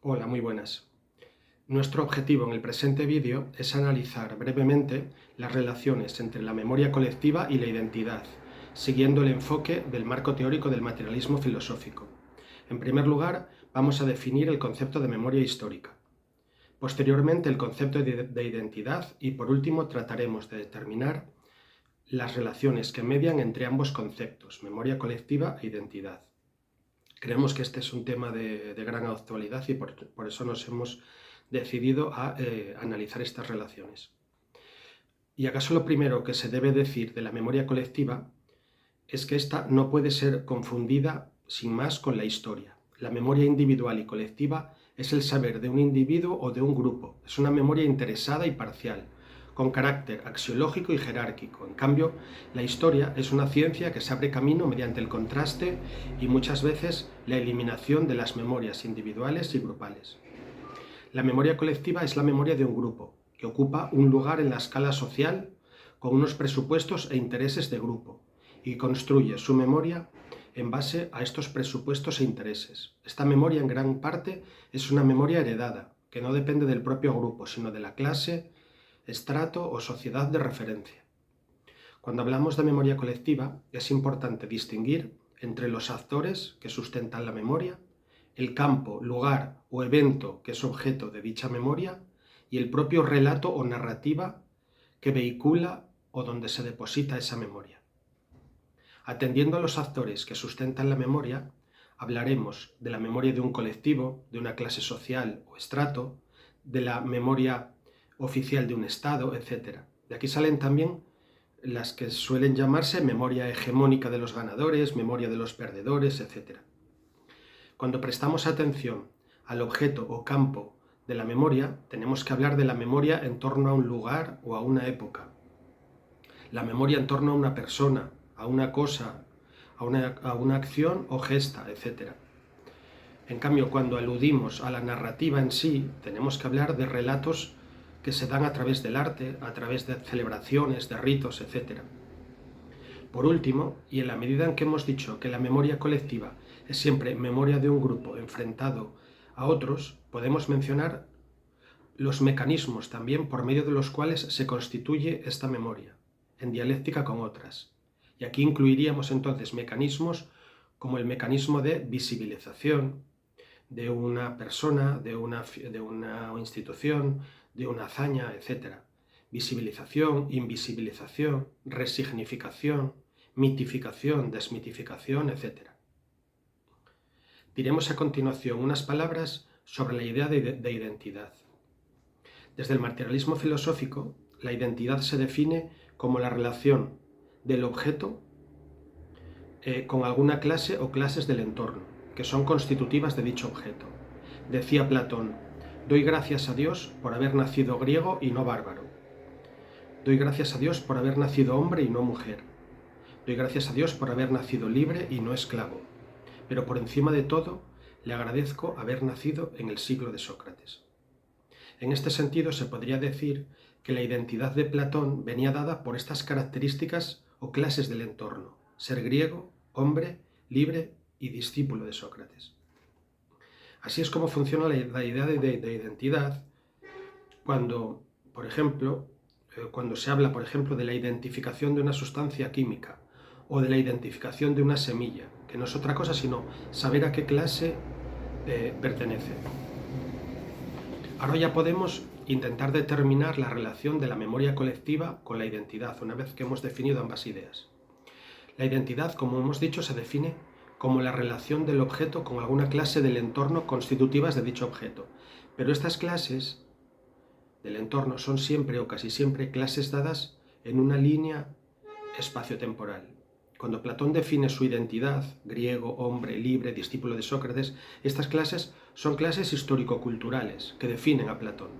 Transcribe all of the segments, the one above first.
Hola, muy buenas. Nuestro objetivo en el presente vídeo es analizar brevemente las relaciones entre la memoria colectiva y la identidad, siguiendo el enfoque del marco teórico del materialismo filosófico. En primer lugar, vamos a definir el concepto de memoria histórica. Posteriormente, el concepto de identidad y, por último, trataremos de determinar las relaciones que median entre ambos conceptos, memoria colectiva e identidad. Creemos que este es un tema de gran actualidad y por eso nos hemos decidido a analizar estas relaciones. Y acaso lo primero que se debe decir de la memoria colectiva es que ésta no puede ser confundida sin más con la historia. La memoria individual y colectiva es el saber de un individuo o de un grupo. Es una memoria interesada y parcial, con carácter axiológico y jerárquico. En cambio, la historia es una ciencia que se abre camino mediante el contraste y muchas veces la eliminación de las memorias individuales y grupales. La memoria colectiva es la memoria de un grupo, que ocupa un lugar en la escala social con unos presupuestos e intereses de grupo, y construye su memoria en base a estos presupuestos e intereses. Esta memoria en gran parte es una memoria heredada, que no depende del propio grupo, sino de la clase, estrato o sociedad de referencia. Cuando hablamos de memoria colectiva, es importante distinguir entre los actores que sustentan la memoria, el campo, lugar o evento que es objeto de dicha memoria y el propio relato o narrativa que vehicula o donde se deposita esa memoria. Atendiendo a los actores que sustentan la memoria, hablaremos de la memoria de un colectivo, de una clase social o estrato, de la memoria oficial de un Estado, etc. De aquí salen también las que suelen llamarse memoria hegemónica de los ganadores, memoria de los perdedores, etc. Cuando prestamos atención al objeto o campo de la memoria, tenemos que hablar de la memoria en torno a un lugar o a una época, la memoria en torno a una persona, a una cosa, a una acción o gesta, etc. En cambio, cuando aludimos a la narrativa en sí, tenemos que hablar de relatos que se dan a través del arte, a través de celebraciones, de ritos, etc. Por último, y en la medida en que hemos dicho que la memoria colectiva es siempre memoria de un grupo enfrentado a otros, podemos mencionar los mecanismos también por medio de los cuales se constituye esta memoria, en dialéctica con otras. Y aquí incluiríamos entonces mecanismos como el mecanismo de visibilización de una persona, de una institución, de una hazaña, etc. Visibilización, invisibilización, resignificación, mitificación, desmitificación, etc. Diremos a continuación unas palabras sobre la idea de identidad. Desde el materialismo filosófico, la identidad se define como la relación del objeto con alguna clase o clases del entorno, que son constitutivas de dicho objeto. Decía Platón: doy gracias a Dios por haber nacido griego y no bárbaro. Doy gracias a Dios por haber nacido hombre y no mujer. Doy gracias a Dios por haber nacido libre y no esclavo. Pero por encima de todo, le agradezco haber nacido en el siglo de Sócrates. En este sentido, se podría decir que la identidad de Platón venía dada por estas características o clases del entorno: ser griego, hombre, libre y discípulo de Sócrates. Así es como funciona la idea de identidad cuando, por ejemplo, cuando se habla, por ejemplo, de la identificación de una sustancia química o de la identificación de una semilla, que no es otra cosa sino saber a qué clase pertenece. Ahora ya podemos intentar determinar la relación de la memoria colectiva con la identidad, una vez que hemos definido ambas ideas. La identidad, como hemos dicho, se define como la relación del objeto con alguna clase del entorno constitutivas de dicho objeto. Pero estas clases del entorno son siempre o casi siempre clases dadas en una línea espaciotemporal. Cuando Platón define su identidad, griego, hombre, libre, discípulo de Sócrates, estas clases son clases histórico-culturales que definen a Platón.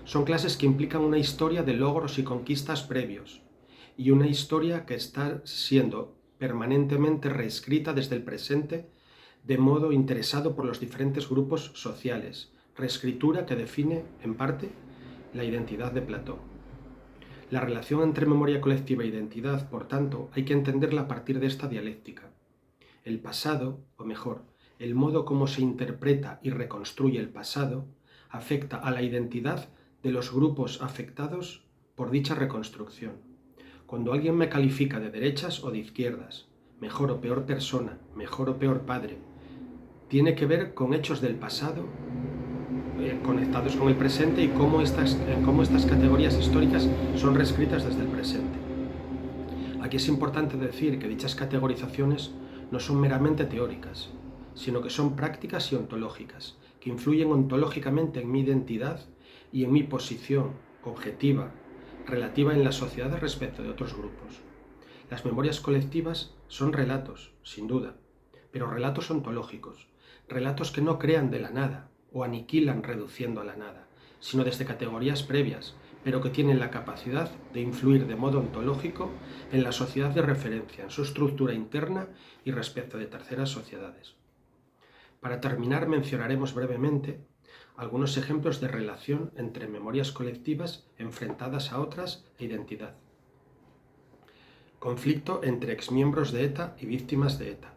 Son clases que implican una historia de logros y conquistas previos, y una historia que está siendo permanentemente reescrita desde el presente de modo interesado por los diferentes grupos sociales, reescritura que define, en parte, la identidad de Platón. La relación entre memoria colectiva e identidad, por tanto, hay que entenderla a partir de esta dialéctica. El pasado, o mejor, el modo como se interpreta y reconstruye el pasado afecta a la identidad de los grupos afectados por dicha reconstrucción. Cuando alguien me califica de derechas o de izquierdas, mejor o peor persona, mejor o peor padre, tiene que ver con hechos del pasado conectados con el presente y cómo estas categorías históricas son reescritas desde el presente. Aquí es importante decir que dichas categorizaciones no son meramente teóricas, sino que son prácticas y ontológicas, que influyen ontológicamente en mi identidad y en mi posición objetiva, relativa en la sociedad respecto de otros grupos. Las memorias colectivas son relatos, sin duda, pero relatos ontológicos, relatos que no crean de la nada o aniquilan reduciendo a la nada, sino desde categorías previas, pero que tienen la capacidad de influir de modo ontológico en la sociedad de referencia, en su estructura interna y respecto de terceras sociedades. Para terminar, mencionaremos brevemente algunos ejemplos de relación entre memorias colectivas enfrentadas a otras e identidad. Conflicto entre exmiembros de ETA y víctimas de ETA,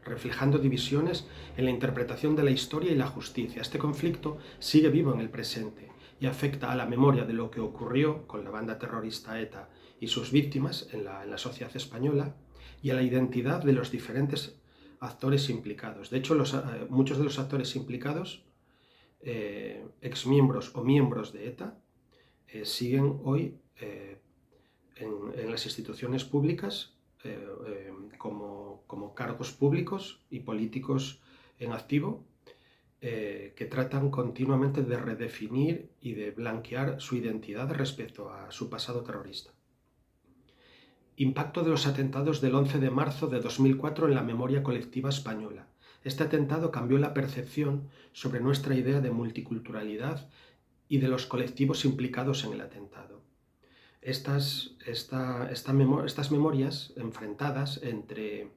reflejando divisiones en la interpretación de la historia y la justicia. Este conflicto sigue vivo en el presente y afecta a la memoria de lo que ocurrió con la banda terrorista ETA y sus víctimas en la sociedad española y a la identidad de los diferentes actores implicados. De hecho, muchos de los actores implicados, exmiembros o miembros de ETA, siguen hoy en las instituciones públicas como cargos públicos y políticos en activo, que tratan continuamente de redefinir y de blanquear su identidad respecto a su pasado terrorista. Impacto de los atentados del 11 de marzo de 2004 en la memoria colectiva española. Este atentado cambió la percepción sobre nuestra idea de multiculturalidad y de los colectivos implicados en el atentado. Estas memorias enfrentadas entre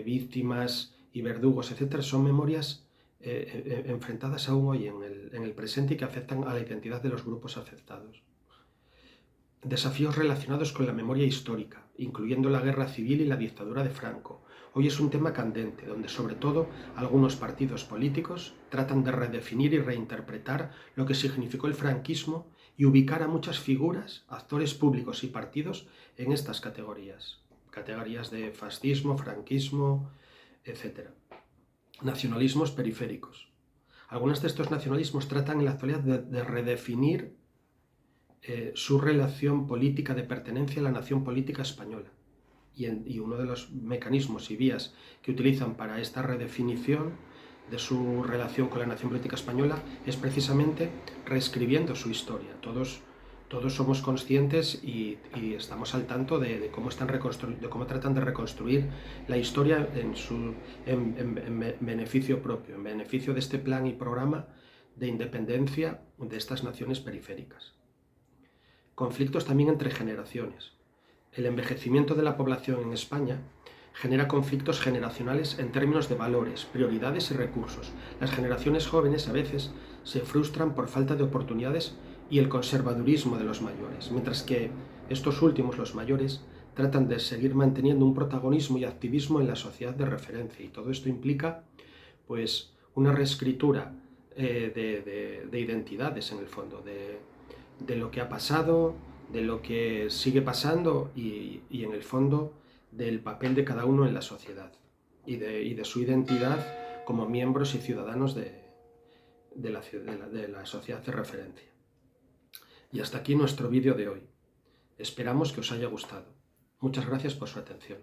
víctimas y verdugos, etc., son memorias enfrentadas aún hoy en el presente y que afectan a la identidad de los grupos afectados. Desafíos relacionados con la memoria histórica, incluyendo la guerra civil y la dictadura de Franco. Hoy es un tema candente, donde sobre todo algunos partidos políticos tratan de redefinir y reinterpretar lo que significó el franquismo y ubicar a muchas figuras, actores públicos y partidos en estas categorías. Categorías de fascismo, franquismo, etc. Nacionalismos periféricos. Algunos de estos nacionalismos tratan en la actualidad de redefinir su relación política de pertenencia a la nación política española. Y uno de los mecanismos y vías que utilizan para esta redefinición de su relación con la nación política española es precisamente reescribiendo su historia. Todos somos conscientes y estamos al tanto de cómo tratan de reconstruir la historia en beneficio propio, en beneficio de este plan y programa de independencia de estas naciones periféricas. Conflictos también entre generaciones. El envejecimiento de la población en España genera conflictos generacionales en términos de valores, prioridades y recursos. Las generaciones jóvenes a veces se frustran por falta de oportunidades y el conservadurismo de los mayores, mientras que estos últimos, los mayores, tratan de seguir manteniendo un protagonismo y activismo en la sociedad de referencia. Y todo esto implica, pues, una reescritura de identidades, en el fondo, de lo que ha pasado, de lo que sigue pasando y en el fondo del papel de cada uno en la sociedad y de su identidad como miembros y ciudadanos de la sociedad de referencia. Y hasta aquí nuestro vídeo de hoy. Esperamos que os haya gustado. Muchas gracias por su atención.